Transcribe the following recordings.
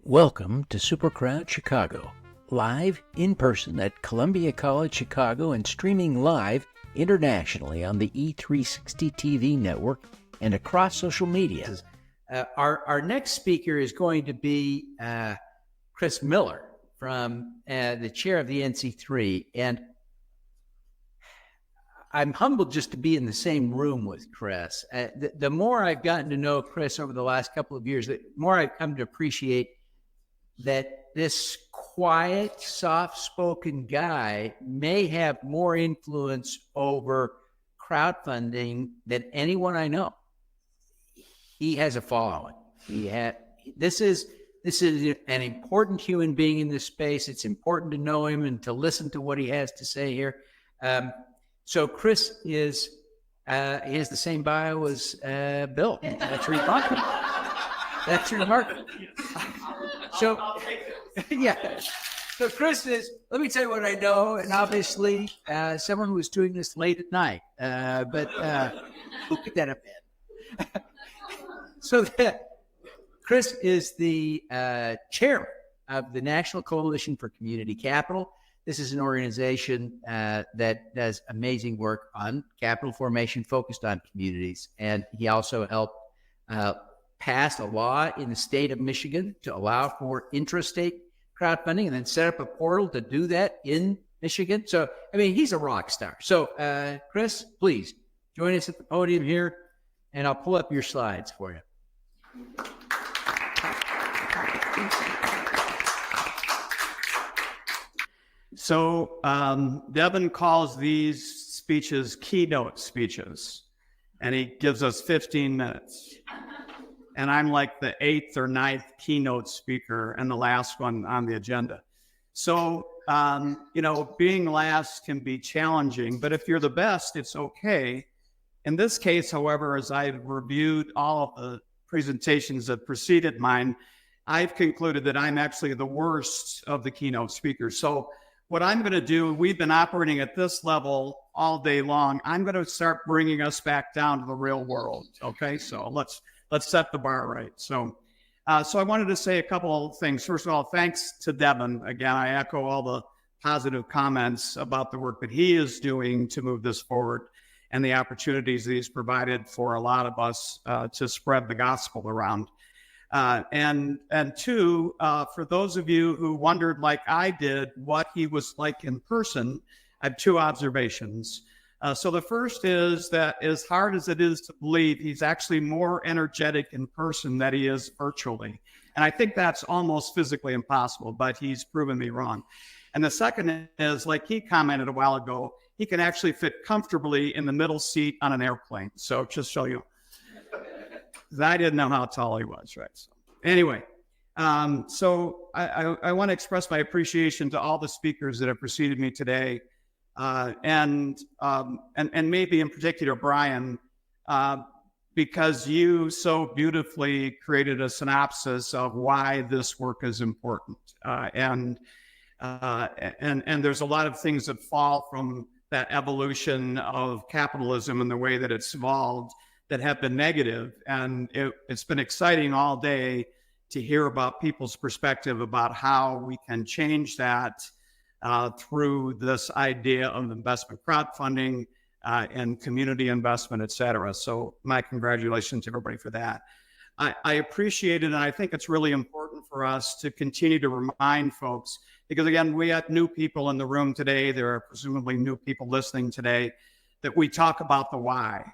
Welcome to SuperCrowd Chicago, live in person at Columbia College Chicago and streaming live internationally on the E360 TV network and across social media. Our next speaker is going to be Chris Miller from the chair of the NC3, and I'm humbled just to be in the same room with Chris. The more I've gotten to know Chris over the last couple of years, the more I've come to appreciate that this quiet, soft-spoken guy may have more influence over crowdfunding than anyone I know. He has a following. This is an important human being in this space. It's important to know him and to listen to what he has to say here. So Chris he has the same bio as Bill. That's remarkable. That's remarkable. So, yeah. So Chris is, let me tell you what I know, and obviously someone who is doing this late at night, but we'll get that up in. So Chris is the chairman of the National Coalition for Community Capital. This is an organization that does amazing work on capital formation focused on communities. And he also helped passed a law in the state of Michigan to allow for intrastate crowdfunding and then set up a portal to do that in Michigan. So, I mean, he's a rock star. So, Chris, please join us at the podium here, and I'll pull up your slides for you. So, Devin calls these speeches keynote speeches, and he gives us 15 minutes. And I'm like the 8th or 9th keynote speaker and the last one on the agenda. So, being last can be challenging, but if you're the best, it's okay. In this case, however, as I've reviewed all of the presentations that preceded mine, I've concluded that I'm actually the worst of the keynote speakers. So what I'm going to do, we've been operating at this level all day long. I'm going to start bringing us back down to the real world. Okay, so let's set the bar right. So I wanted to say a couple of things. First of all, thanks to Devin. Again, I echo all the positive comments about the work that he is doing to move this forward and the opportunities that he's provided for a lot of us to spread the gospel around. And two, for those of you who wondered, like I did, what he was like in person, I have two observations. So the first is that as hard as it is to believe, he's actually more energetic in person than he is virtually. And I think that's almost physically impossible, but he's proven me wrong. And the second is, like he commented a while ago, he can actually fit comfortably in the middle seat on an airplane. So just show you. I didn't know how tall he was, right? So anyway, so I want to express my appreciation to all the speakers that have preceded me today. And maybe in particular, Brian, because you so beautifully created a synopsis of why this work is important. And there's a lot of things that fall from that evolution of capitalism and the way that it's evolved that have been negative. And it's been exciting all day to hear about people's perspective about how we can change that through this idea of investment crowdfunding and community investment, et cetera. So my congratulations to everybody for that. I appreciate it, and I think it's really important for us to continue to remind folks, because again, we have new people in the room today, there are presumably new people listening today, that we talk about the why,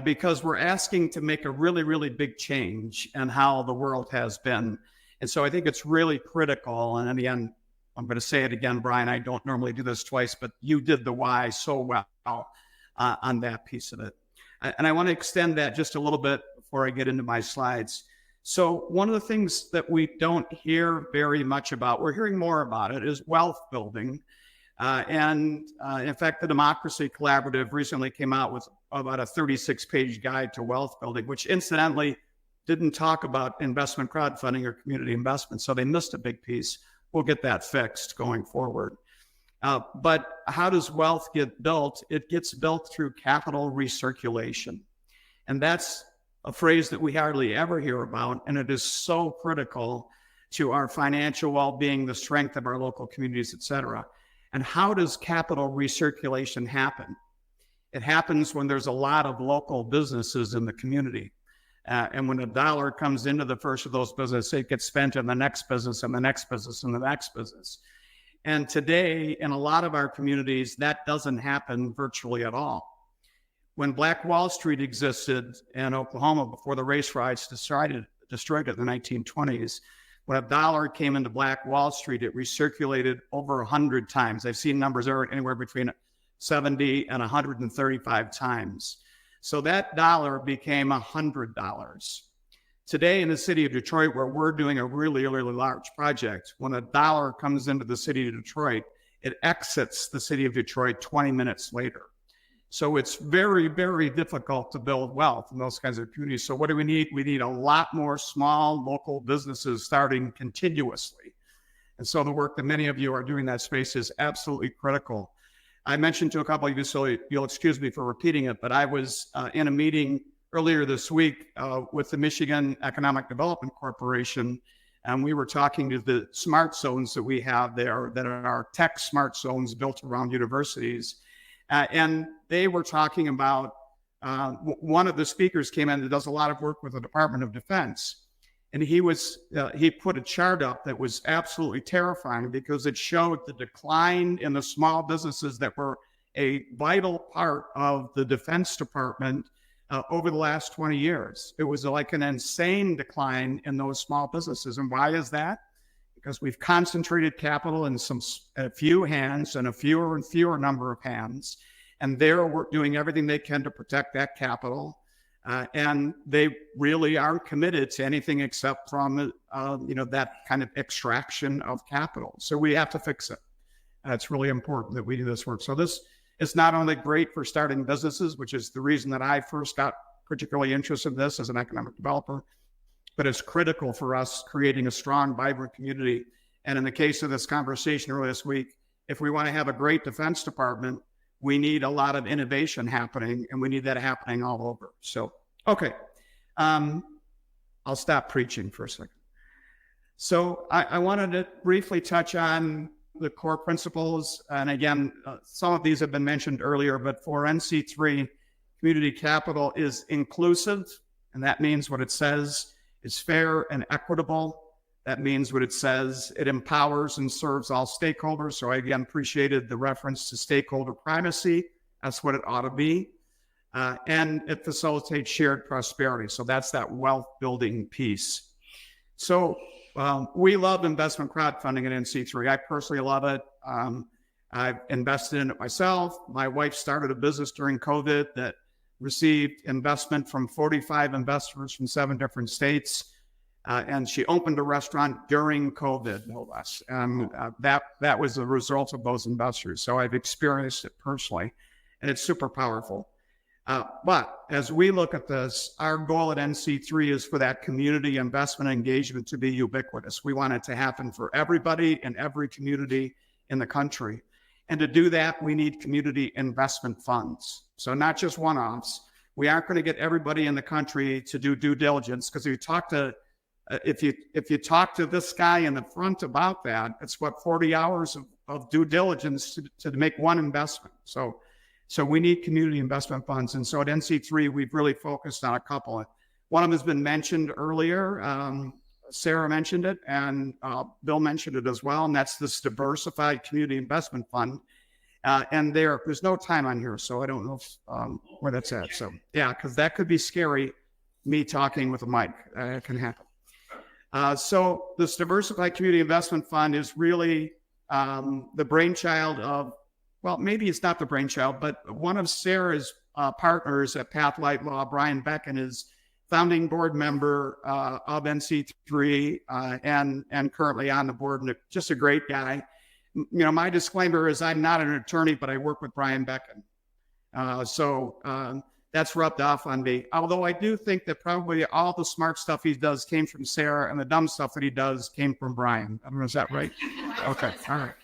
because we're asking to make a really, really big change in how the world has been. And so I think it's really critical, and in the end, I'm going to say it again, Brian, I don't normally do this twice, but you did the why so well on that piece of it. And I want to extend that just a little bit before I get into my slides. So one of the things that we don't hear very much about, we're hearing more about it, is wealth building. In fact, the Democracy Collaborative recently came out with about a 36-page guide to wealth building, which incidentally didn't talk about investment crowdfunding or community investment. So they missed a big piece. We'll get that fixed going forward. But how does wealth get built? It gets built through capital recirculation. And that's a phrase that we hardly ever hear about, and it is so critical to our financial well-being, the strength of our local communities, et cetera. And how does capital recirculation happen? It happens when there's a lot of local businesses in the community. And when a dollar comes into the first of those businesses, it gets spent in the next business and the next business and the next business. And today, in a lot of our communities, that doesn't happen virtually at all. When Black Wall Street existed in Oklahoma before the race riots destroyed it in the 1920s, when a dollar came into Black Wall Street, it recirculated over 100 times. I've seen numbers anywhere between 70 and 135 times. So that dollar became $100. Today in the city of Detroit, where we're doing a really, really large project, when a dollar comes into the city of Detroit, it exits the city of Detroit 20 minutes later. So it's very, very difficult to build wealth in those kinds of communities. So what do we need? We need a lot more small local businesses starting continuously. And so the work that many of you are doing in that space is absolutely critical. I mentioned to a couple of you, so you'll excuse me for repeating it, but I was in a meeting earlier this week with the Michigan Economic Development Corporation, and we were talking to the smart zones that we have there that are our tech smart zones built around universities. And they were talking about, one of the speakers came in that does a lot of work with the Department of Defense. And he put a chart up that was absolutely terrifying because it showed the decline in the small businesses that were a vital part of the Defense Department over the last 20 years. It was like an insane decline in those small businesses. And why is that? Because we've concentrated capital in a few hands and a fewer and fewer number of hands. And they're doing everything they can to protect that capital. And they really aren't committed to anything except from, that kind of extraction of capital. So we have to fix it. It's really important that we do this work. So this is not only great for starting businesses, which is the reason that I first got particularly interested in this as an economic developer, but it's critical for us creating a strong, vibrant community. And in the case of this conversation earlier this week, if we want to have a great Defense Department, we need a lot of innovation happening, and we need that happening all over. So, okay, I'll stop preaching for a second. So I wanted to briefly touch on the core principles. And again, some of these have been mentioned earlier, but for NC3, community capital is inclusive, and that means what it says is fair and equitable. That means what it says, it empowers and serves all stakeholders. So I again appreciated the reference to stakeholder primacy. That's what it ought to be. And it facilitates shared prosperity. So that's that wealth building piece. So we love investment crowdfunding at NC3. I personally love it. I've invested in it myself. My wife started a business during COVID that received investment from 45 investors from 7 different states. And she opened a restaurant during COVID, no less. And that was the result of those investors. So I've experienced it personally, and it's super powerful. But as we look at this, our goal at NC3 is for that community investment engagement to be ubiquitous. We want it to happen for everybody in every community in the country. And to do that, we need community investment funds. So not just one-offs. We aren't going to get everybody in the country to do due diligence, because if you talk to this guy in the front about that, it's 40 hours of due diligence to make one investment. So we need community investment funds. And so at NC3, we've really focused on a couple. One of them has been mentioned earlier. Sarah mentioned it, and Bill mentioned it as well. And that's this diversified community investment fund. And there's no time on here, so I don't know where that's at. So yeah, because that could be scary, me talking with a mic. It can happen. So this diversified community investment fund is really the brainchild of, well, maybe it's not the brainchild, but one of Sarah's partners at Pathlight Law, Brian Becken, is founding board member of NC3 and currently on the board, and just a great guy. My disclaimer is I'm not an attorney, but I work with Brian Becken. So that's rubbed off on me. Although I do think that probably all the smart stuff he does came from Sarah, and the dumb stuff that he does came from Brian. I don't know, is that right? Okay, all right.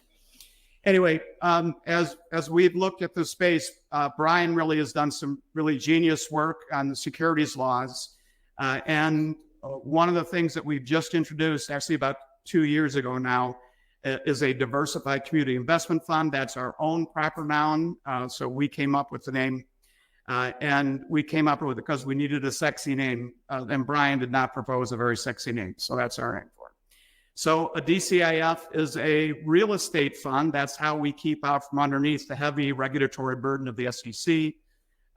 Anyway, as we've looked at the space, Brian really has done some really genius work on the securities laws. And one of the things that we've just introduced, actually about 2 years ago now, is a diversified community investment fund. That's our own proper noun. So we came up with the name, and we came up with it because we needed a sexy name, and Brian did not propose a very sexy name. So that's our name for it. So a DCIF is a real estate fund. That's how we keep out from underneath the heavy regulatory burden of the SEC.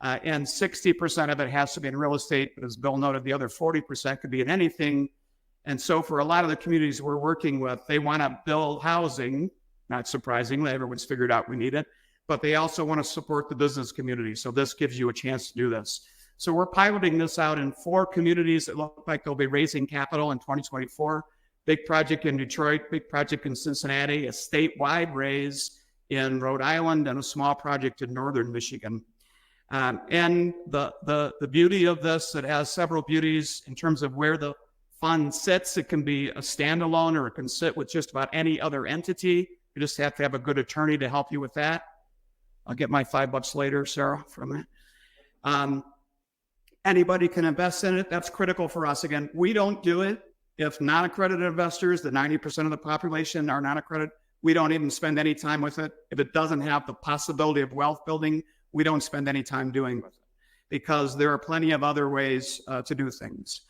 And 60% of it has to be in real estate, but as Bill noted, the other 40% could be in anything. And so for a lot of the communities we're working with, they want to build housing. Not surprisingly, everyone's figured out we need it, but they also want to support the business community. So this gives you a chance to do this. So we're piloting this out in 4 communities that look like they'll be raising capital in 2024. Big project in Detroit, big project in Cincinnati, a statewide raise in Rhode Island, and a small project in northern Michigan. And the beauty of this, it has several beauties in terms of where the fund sits. It can be a standalone, or it can sit with just about any other entity. You just have to have a good attorney to help you with that. I'll get my $5 later, Sarah, from that. Anybody can invest in it. That's critical for us. Again, we don't do it. If non-accredited investors, the 90% of the population are non-accredited, we don't even spend any time with it. If it doesn't have the possibility of wealth building, we don't spend any time doing with it, because there are plenty of other ways to do things.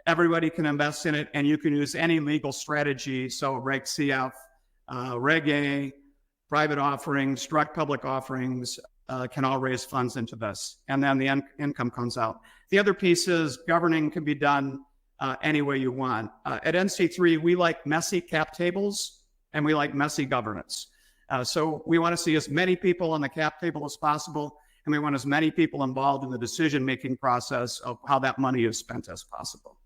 Everybody can invest in it, and you can use any legal strategy. So Reg CF, Reg A, private offerings, direct public offerings can all raise funds into this. And then the income comes out. The other piece is governing can be done any way you want. At NC3, we like messy cap tables, and we like messy governance. So we want to see as many people on the cap table as possible, and we want as many people involved in the decision-making process of how that money is spent as possible.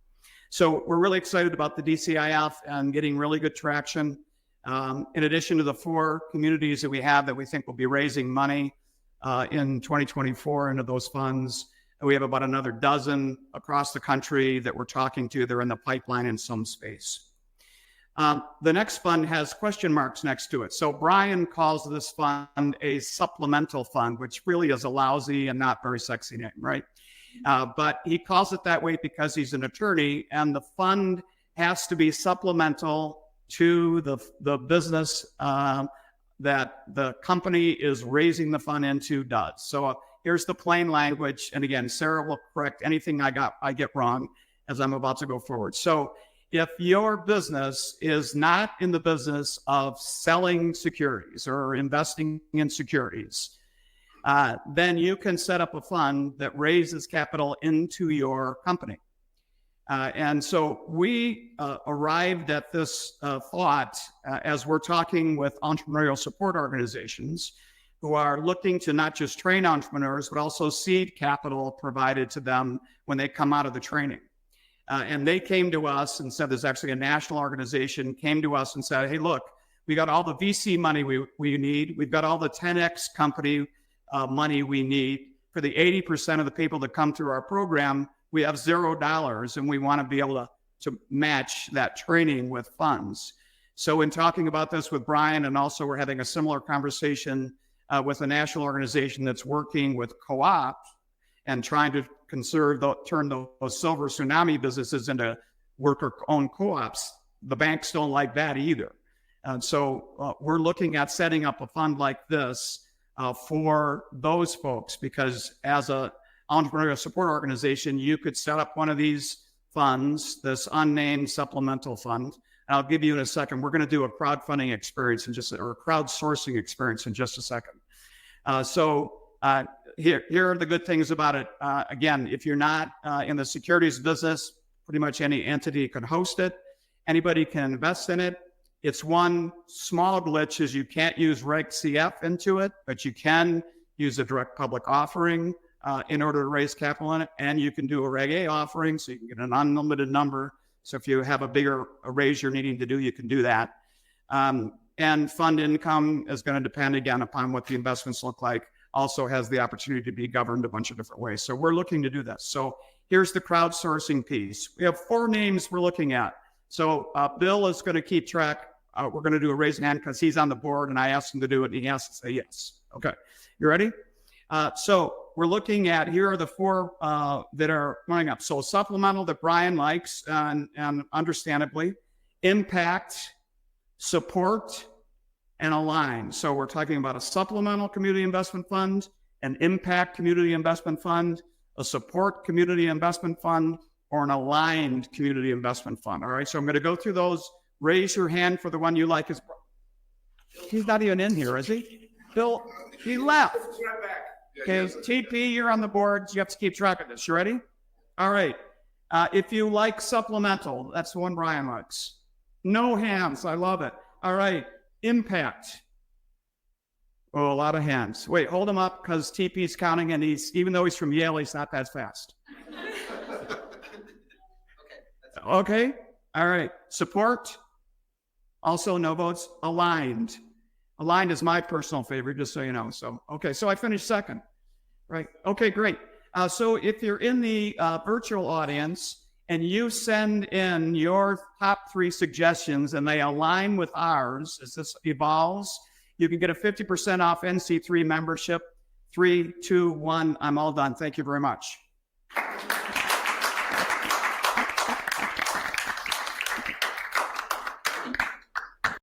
So we're really excited about the DCIF and getting really good traction. In addition to the 4 communities that we have that we think will be raising money in 2024 into those funds, we have about another dozen across the country that we're talking to. They're in the pipeline in some space. The next fund has question marks next to it. So Brian calls this fund a supplemental fund, which really is a lousy and not very sexy name, right? But he calls it that way because he's an attorney, and the fund has to be supplemental to the business that the company is raising the fund into does. So here's the plain language. And again, Sarah will correct anything I get wrong as I'm about to go forward. So if your business is not in the business of selling securities or investing in securities, then you can set up a fund that raises capital into your company. And so we arrived at this thought as we're talking with entrepreneurial support organizations who are looking to not just train entrepreneurs, but also seed capital provided to them when they come out of the training. And they came to us and said, there's actually a national organization came to us and said, hey, look, we got all the VC money we need. We've got all the 10X company money we need. For the 80% of the people that come through our program, we have $0, and we want to be able to match that training with funds. So in talking about this with Brian, and also we're having a similar conversation with a national organization that's working with co-op and trying to turn those silver tsunami businesses into worker-owned co-ops. The banks don't like that either. And so we're looking at setting up a fund like this for those folks, because as a entrepreneurial support organization, you could set up one of these funds, this unnamed supplemental fund. And I'll give you in a second. We're going to do a crowdfunding experience or a crowdsourcing experience in just a second. Here are the good things about it. Again, if you're not in the securities business, pretty much any entity can host it. Anybody can invest in it. It's one small glitch is you can't use Reg CF into it, but you can use a direct public offering in order to raise capital in it. And you can do a Reg A offering, so you can get an unlimited number. So if you have a bigger raise you're needing to do, you can do that. And fund income is going to depend again upon what the investments look like. Also has the opportunity to be governed a bunch of different ways. So we're looking to do this. So here's the crowdsourcing piece. We have 4 names we're looking at. So Bill is going to keep track. We're going to do a raise hand because he's on the board, and I asked him to do it, and he has to say yes. Okay, you ready? So we're looking at, here are the 4 that are running up. So supplemental that Brian likes, and understandably, impact, support, and align. So we're talking about a supplemental community investment fund, an impact community investment fund, a support community investment fund, or an aligned community investment fund. All right, so I'm going to go through those. Raise your hand for the one you like. He's not even in here, is he? Bill, he left. Okay, TP, you're on the board. You have to keep track of this. You ready? All right. If you like supplemental, that's the one Brian likes. No hands. I love it. All right. Impact. Oh, a lot of hands. Wait, hold him up because TP's counting, and even though he's from Yale, he's not that fast. Okay. All right. Support. Also no votes. Aligned. Aligned is my personal favorite, just so you know. So, okay. So I finished second. Right. Okay, great. So if you're in the virtual audience and you send in your top 3 suggestions and they align with ours as this evolves, you can get a 50% off NC3 membership. 3, 2, 1, I'm all done. Thank you very much.